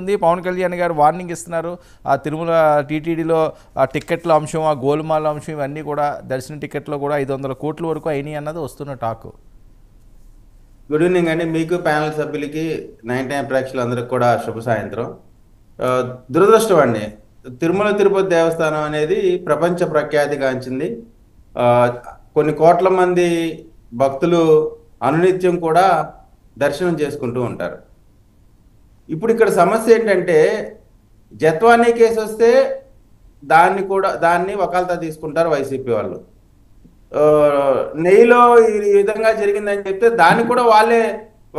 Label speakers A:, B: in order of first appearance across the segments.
A: ఉంది. పవన్ కళ్యాణ్ గారు వార్నింగ్ ఇస్తున్నారు. ఆ తిరుమల టీటీడీలో ఆ టికెట్ల అంశం, ఆ గోల్మాల అంశం ఇవన్నీ కూడా దర్శన టికెట్లో కూడా 500 కోట్ల వరకు అయినాయి అన్నది వస్తున్న టాక్.
B: గుడ్ ఈవినింగ్ అండి. మీకు ప్యానల్ సభ్యులకి 99 ప్రేక్షకులందరికీ కూడా శుభ సాయంత్రం. ఆ, దురదృష్టం అండి, తిరుమల తిరుపతి దేవస్థానం అనేది ప్రపంచ ప్రఖ్యాతిగాంచింది. ఆ, కొన్ని కోట్ల మంది భక్తులు అనునిత్యం కూడా దర్శనం చేసుకుంటూ ఉంటారు. ఇప్పుడు ఇక్కడ సమస్య ఏంటంటే, జత్వానీ కేసు వస్తే దాన్ని వకాల్తా తీసుకుంటారు వైసీపీ వాళ్ళు. ఆ, నెయ్యిలో ఈ విధంగా జరిగిందని చెప్తే దాన్ని కూడా వాళ్ళే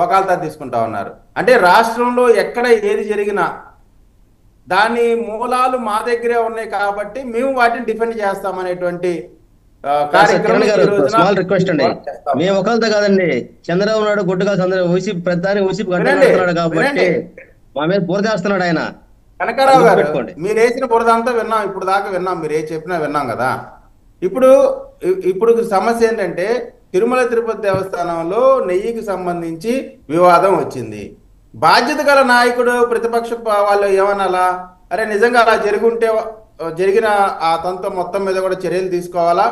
B: వకాల్తా తీసుకుంటా ఉన్నారు. అంటే రాష్ట్రంలో ఎక్కడ ఏది జరిగినా దాని మూలాలు మా దగ్గరే ఉన్నాయి కాబట్టి మేము వాటిని డిఫెండ్ చేస్తామనేటువంటి కార్యక్రమం ఈ రోజున
C: స్మాల్ రిక్వెస్ట్ అండి.
B: చేస్తాం.
C: మేము ఒకరితో కాదండి, చంద్రబాబు నాయుడు గుడ్డుగా వైసీపీ ప్రధాని వైసీపీ
B: వినండి,
C: గంటున్నాడు కాబట్టి
B: వినండి.
C: మా మీద బురదేస్తున్నాడు ఆయన.
B: కనకారావు గారు,
C: పెట్టుకోండి.
B: మీరు వేసిన బురద అంతా విన్నాం, ఇప్పుడు దాకా విన్నాం, మీరు ఏం చెప్పినా విన్నాం కదా. ఇప్పుడు ఇప్పుడు సమస్య ఏంటంటే, తిరుమల తిరుపతి దేవస్థానంలో నెయ్యికి సంబంధించి వివాదం వచ్చింది. బాధ్యత గల నాయకుడు ప్రతిపక్ష వాళ్ళు ఏమనాలా? అరే నిజంగా అలా జరుగుంటే జరిగిన ఆ తంతు మొత్తం మీద కూడా చర్యలు తీసుకోవాలా,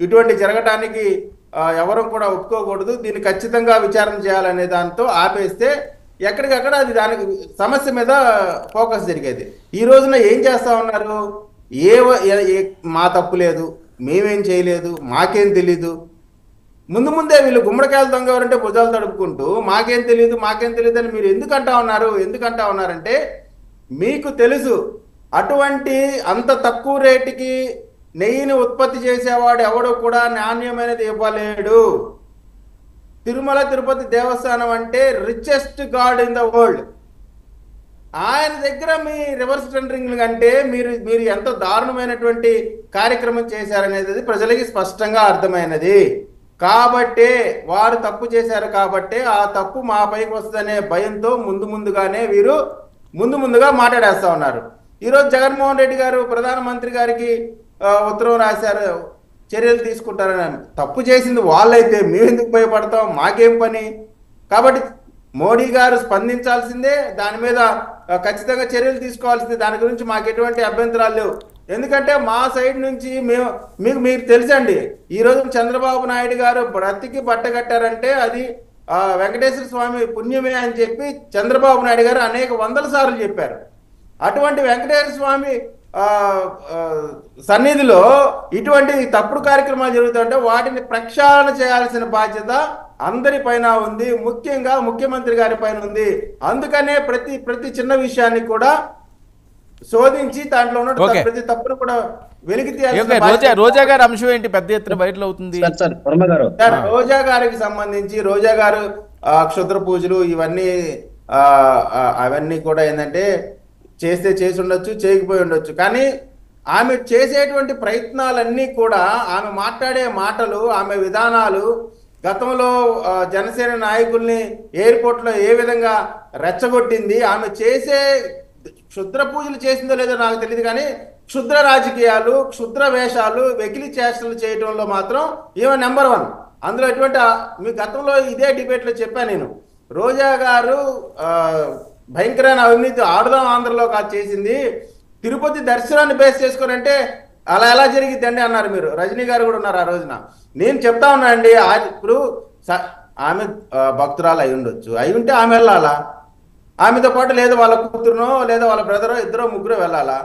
B: ఇటువంటి జరగటానికి ఎవరు కూడా ఒప్పుకోకూడదు, దీన్ని ఖచ్చితంగా విచారణ చేయాలనే దాంతో ఆపేస్తే ఎక్కడికక్కడ అది దానికి సమస్య మీద ఫోకస్ జరిగేది. ఈ రోజున ఏం చేస్తా ఉన్నారు? మా తప్పు లేదు, మేమేం చేయలేదు, మాకేం తెలీదు. ముందే వీళ్ళు గుమ్మడికాయలు దొంగవారంటే భుజాలు తడుపుకుంటూ మాకేం తెలియదు అని మీరు ఎందుకంటా ఉన్నారంటే, మీకు తెలుసు అటువంటి అంత తక్కువ రేటుకి నెయ్యిని ఉత్పత్తి చేసేవాడు ఎవడు కూడా నాణ్యమైనది ఇవ్వలేడు. తిరుమల తిరుపతి దేవస్థానం అంటే richest God in the world. ఆయన దగ్గర మీ రివర్స్ టెండరింగ్ అంటే మీరు ఎంత దారుణమైనటువంటి కార్యక్రమం చేశారనేది ప్రజలకి స్పష్టంగా అర్థమైనది. కాబట్టే వారు తప్పు చేశారు, కాబట్టే ఆ తప్పు మా పైకి వస్తుందనే భయంతో ముందుగానే వీరు ముందుగా మాట్లాడేస్తా ఉన్నారు. ఈరోజు జగన్మోహన్ రెడ్డి గారు ప్రధానమంత్రి గారికి ఉత్తరం రాశారు, చర్యలు తీసుకుంటారని. తప్పు చేసింది వాళ్ళైతే మేము ఎందుకు భయపడతాం? మాకేం పని? కాబట్టి మోడీ గారు స్పందించాల్సిందే, దాని మీద ఖచ్చితంగా చర్యలు తీసుకోవాల్సిందే. దాని గురించి మాకు ఎటువంటి అభ్యంతరాలు లేవు. ఎందుకంటే మా సైడ్ నుంచి మీకు తెలుసండి, ఈరోజు చంద్రబాబు నాయుడు గారు బ్రతికి బట్టగట్టారంటే అది వెంకటేశ్వర స్వామి పుణ్యమే అని చెప్పి చంద్రబాబు నాయుడు గారు అనేక వందల సార్లు చెప్పారు. అటువంటి వెంకటేశ్వర స్వామి సన్నిధిలో ఇటువంటి తప్పుడు కార్యక్రమాలు జరుగుతుంటే వాటిని ప్రక్షాళన చేయాల్సిన బాధ్యత అందరిపైన ఉంది, ముఖ్యంగా ముఖ్యమంత్రి గారి పైన ఉంది. అందుకనే ప్రతి చిన్న విషయాన్ని కూడా శోధించి దాంట్లో ఉన్న ప్రతి తప్పును కూడా వెలికి తీయాల్సిన
A: రోజా గారి అంశం ఏంటి పెద్ద ఎత్తున వైరల్ అవుతుంది?
B: రోజా గారికి సంబంధించి రోజా గారు క్షుద్ర పూజలు ఇవన్నీ అవన్నీ కూడా ఏంటంటే చేసి ఉండొచ్చు, చేయకపోయి ఉండొచ్చు. కానీ ఆమె చేసేటువంటి ప్రయత్నాలన్నీ కూడా, ఆమె మాట్లాడే మాటలు, ఆమె విధానాలు గతంలో జనసేన నాయకుల్ని ఎయిర్పోర్ట్లో ఏ విధంగా రెచ్చగొట్టింది, ఆమె చేసే క్షుద్ర పూజలు చేసిందో లేదో నాకు తెలియదు, కానీ క్షుద్ర రాజకీయాలు, క్షుద్ర వేషాలు, వెకిలి చేష్టలు చేయడంలో మాత్రం ఈమె నెంబర్ 1. అందులో ఎటువంటి మీ గతంలో ఇదే డిబేట్లో చెప్పాను నేను, రోజా గారు భయంకరమైన అవినీతి ఆడుదాం ఆంధ్రలో కాదు చేసింది, తిరుపతి దర్శనాన్ని బేస్ చేసుకొని అంటే అలా ఎలా జరిగిద్దండి అన్నారు మీరు. రజనీ గారు కూడా ఉన్నారు ఆ రోజున. నేను చెప్తా ఉన్నా అండి, ఇప్పుడు ఆమె భక్తురాలు అయి ఉండొచ్చు, అయి ఉంటే ఆమె వెళ్ళాలా, ఆమెతో పాటు లేదా వాళ్ళ కూతురునో లేదా వాళ్ళ బ్రదరో 2-3 వెళ్ళాలా.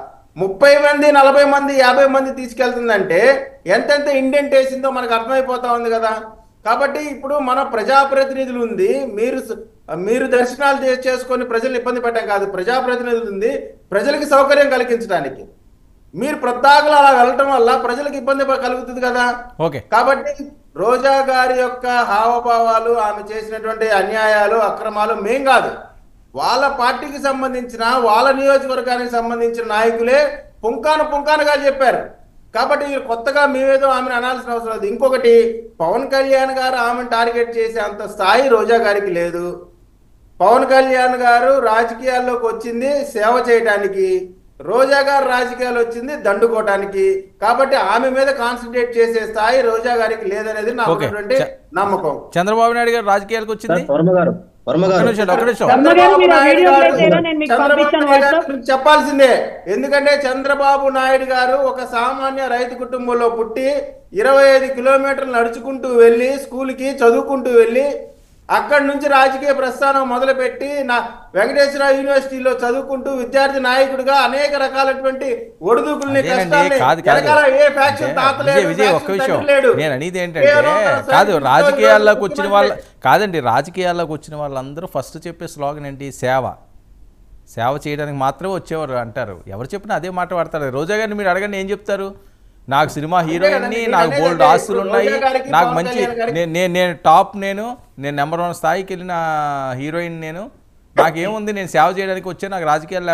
B: 30 మంది 40 మంది 50 మంది తీసుకెళ్తుందంటే ఎంతెంత ఇండెంట్ వేసిందో మనకు అర్థమైపోతా ఉంది కదా. కాబట్టి ఇప్పుడు మన ప్రజాప్రతినిధులు ఉంది, మీరు దర్శనాలు చేసుకొని ప్రజలు ఇబ్బంది పెట్టడం కాదు, ప్రజాప్రతినిధులు ఉంది ప్రజలకి సౌకర్యం కలిగించడానికి. మీరు ప్రత్యేకలు అలా వెళ్ళటం వల్ల ప్రజలకు ఇబ్బంది కలుగుతుంది కదా. కాబట్టి రోజా గారి యొక్క హావభావాలు, ఆమె చేసినటువంటి అన్యాయాలు, అక్రమాలు మేం కాదు, వాళ్ళ పార్టీకి సంబంధించిన, వాళ్ళ నియోజకవర్గానికి సంబంధించిన నాయకులే పుంకానుగా చెప్పారు. కాబట్టి కొత్తగా మేమేదో ఆమెను అనాల్సిన అవసరం లేదు. ఇంకొకటి, పవన్ కళ్యాణ్ గారు ఆమెను టార్గెట్ చేసే అంత స్థాయి రోజా గారికి లేదు. పవన్ కళ్యాణ్ గారు రాజకీయాల్లోకి వచ్చింది సేవ చేయడానికి, రోజా గారు రాజకీయాలు వచ్చింది దండుకోవటానికి. కాబట్టి ఆమె మీద కాన్సన్ట్రేట్ చేసే స్థాయి రోజా గారికి లేదనేది నాకు నమ్మకం.
A: చంద్రబాబు నాయుడు గారు రాజకీయాలకు వచ్చింది
C: వర్మ
A: ఒక్క
C: గారు.
A: నిమిషం, ఒక్క నిమిషం.
B: చంద్రబాబు
D: మీరు ఆ
B: నాయుడు
D: వీడియో
B: గారు
D: ప్లే చేయరా? నేను మీకు
B: చంద్రబాబు
D: పంపిస్తాను
B: నాయుడు గారు
D: వాట్సాప్.
B: గురించి చెప్పాల్సిందే. ఎందుకంటే చంద్రబాబు నాయుడు గారు ఒక సామాన్య రైతు కుటుంబంలో పుట్టి 25 కిలోమీటర్లు నడుచుకుంటూ వెళ్ళి స్కూల్కి చదువుకుంటూ వెళ్ళి అక్కడి నుంచి రాజకీయ ప్రస్థానం మొదలుపెట్టి నా వెంకటేశ్వర యూనివర్సిటీలో చదువుకుంటూ విద్యార్థి నాయకుడిగా అనేక రకాలైనటువంటి ఒడిదుడుకుల్ని
A: అదేనండి,
B: కష్టాల్ని
A: కాదు.
B: వెనకాల ఏ ఫ్యాక్షన్ తాతలేడు,
A: విజయ్ ఒక్క
B: ఫ్యాక్షన్
A: విషయం
B: తండ్రి లేడు.
A: నేను అనేది ఏంటంటే
B: కేవలం తన
A: కాదు,
B: సైనికులతో
A: రాజకీయాల్లోకి వచ్చిన
B: ముఖ్యమంత్రి.
A: కాదండి, రాజకీయాల్లోకి వచ్చిన వాళ్ళందరూ ఫస్ట్ చెప్పే స్లోగన్ ఏంటి? సేవ చేయడానికి మాత్రమే వచ్చేవారు అంటారు. ఎవరు చెప్పినా అదే మాట వాడతారు. రోజా గారిని మీరు అడగండి, ఏం చెప్తారు? నాకు సినిమా హీరోయిన్ని, నాకు బోల్డ్ ఆస్తులు ఉన్నాయి, నాకు మంచి నేను టాప్, నేను నెంబర్ 1 స్థాయికి వెళ్ళిన హీరోయిన్, నాకేముంది, నేను సేవ చేయడానికి వచ్చే, నాకు రాజకీయాలు